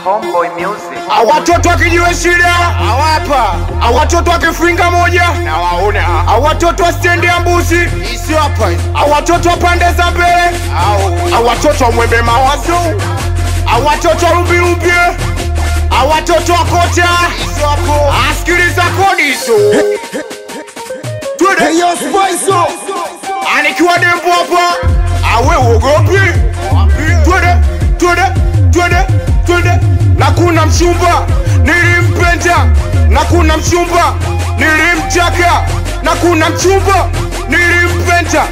Homeboy Music. Watoto wakijiwe shida hawapa, watoto wakifinga moja na waona, watoto wa stendi ya mbuzi isi hapa, watoto wa pande za mbele, watoto wa mwembe mawazo, watoto wa rubi, watoto wa kota isi hapo, asikiliza kodi hizo. Hey yo Spice, anikiwa dembo hapa, awe uogopi, twende, na kuna mchumba nilimpenda, na kuna mchumba nilimtaka, na kuna mchumba nilimpenda,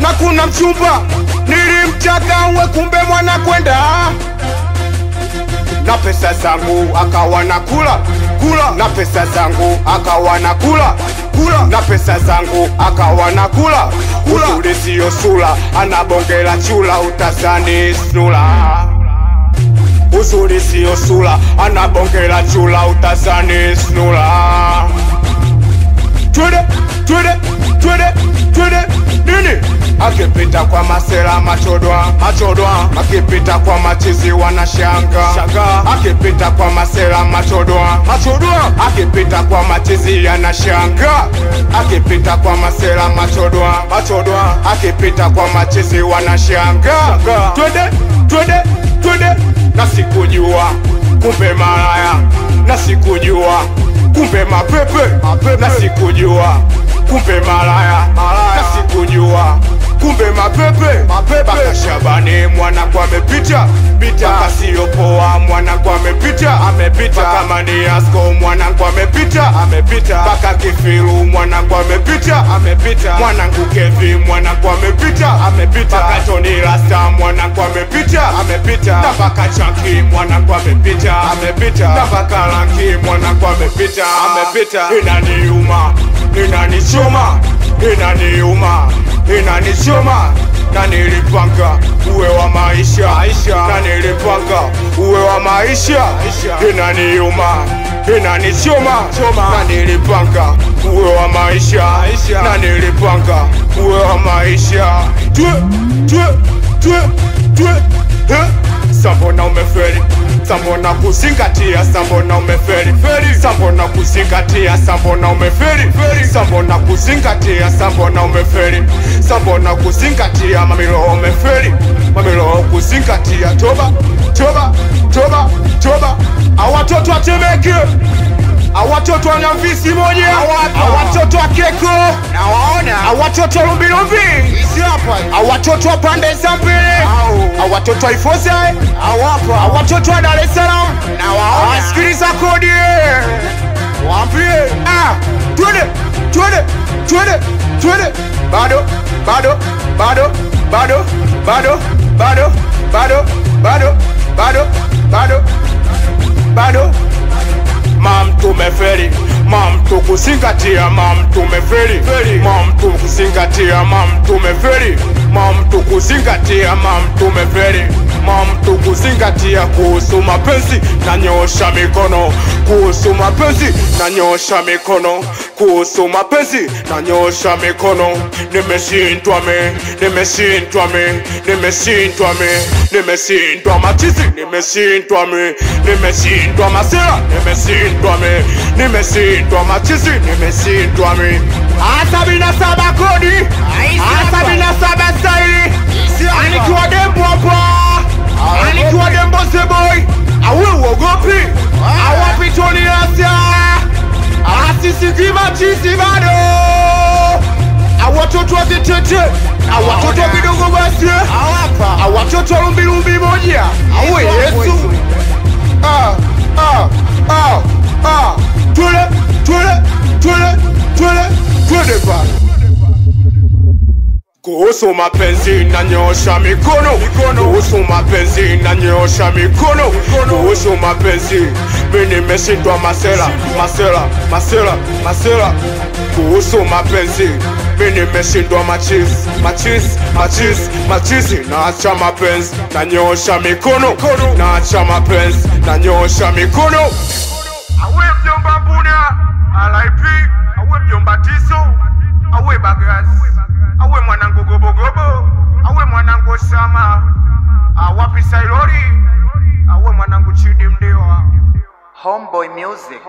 na kuna mchumba nilimtaka, we kumbe mwana kwenda na pesa zangu akawa nakula, na pesa zangu akawa nakula, na pesa zangu akawa nakula, uzuri sio sula, anabongela chula utazani snula. Uzuri sio sula, anabongela chula utazani snula. Twende nini? Akipita kwa masela machodwa, akipita kwa machizi wanashanga, akipita kwa masela machodwa, akipita kwa machizi yanashanga, akipita kwa masela machodwa, akipita kwa machizi wanashanga. Twende na sikujua kumbe malaya, na sikujua kumbe mapepe, na sikujua kumbe malaya, na sikujua kumbe mapepe. Baka Shabani mwana kwa mepita, baka sio poa mwana kwa mepita, baka Mani Asko mwana kwa mepita, baka Kifiru mwana kwa mepita, mwanangu Kevi mwana kwa mepita, baka Tony Rasta mwana kwa mepita, na baka Chunky mwana kwa mepita, na baka Lanky mwana kwa mepita. Inaniuma, inanichoma, inanichoma, na nilipanga uwe wa maisha, na nilipanga uwe wa maisha. Inaniuma, inanichoma, na nilipanga uwe wa maisha, na nilipanga uwe wa maisha. Sambona umefeli, sambona kuzingatia, sambona umefeli, sambona kuzingatia, sambona umefeli, sambona kuzingatia, sambona umefeli, sambona kuzingatia, mamilo umefeli, mamilo kuzingatia. Toba, awatoto wa Temeke, awatoto wa Nyamvisi moja, awatoto wa Keko na waona, awatoto wa Lumbi, awatoto wa pande za mbele, awatoto wa Ifoze, awatoto wa Dar es Salaam na waona, asikiliza kodi waambie, twende, bado mam tumefeli, mam tukuzingatia, mam tumefeli, mam tukuzingatia, mam tumefeli, mam tukuzingatia, mam tumefeli, mam tukuzingatia. Kuhusu mapenzi na nyosha mikono, kuhusu mapenzi na nyosha mikono, kuhusu mapenzi na nyosha mikono. Nimeshindwa machizi, nimeshindwa masela, nimeshindwa machizi, nimeshindwa me. 77 kodi, 77 style, anikiwa dembo hapa, anikiwa dembo seboy, awe uogopi, awapi Tony Rasta, asisiki machizi bado, awatoto wa Kitete, awatoto wa kidogo basi, awatoto wa Lumbi moja, awe Yesu. Twende bana. Kuhusu mapenzi na nyosha mikono, kuhusu mapenzi na nyosha mikono, kuhusu mapenzi mimi nimeshindwa masela, kuhusu mapenzi mimi nimeshindwa machizi, naacha mapenzi na nyosha mikono, naacha mapenzi na nyosha mikono. Awe mjomba Mbuna, RIP, awe mjomba Tiso, awe Bagazi, awe mwanangu Gobogobo, awe mwanangu Sama, awapi Sailori, awe mwanangu Chidi Mdewa. Homeboy Music.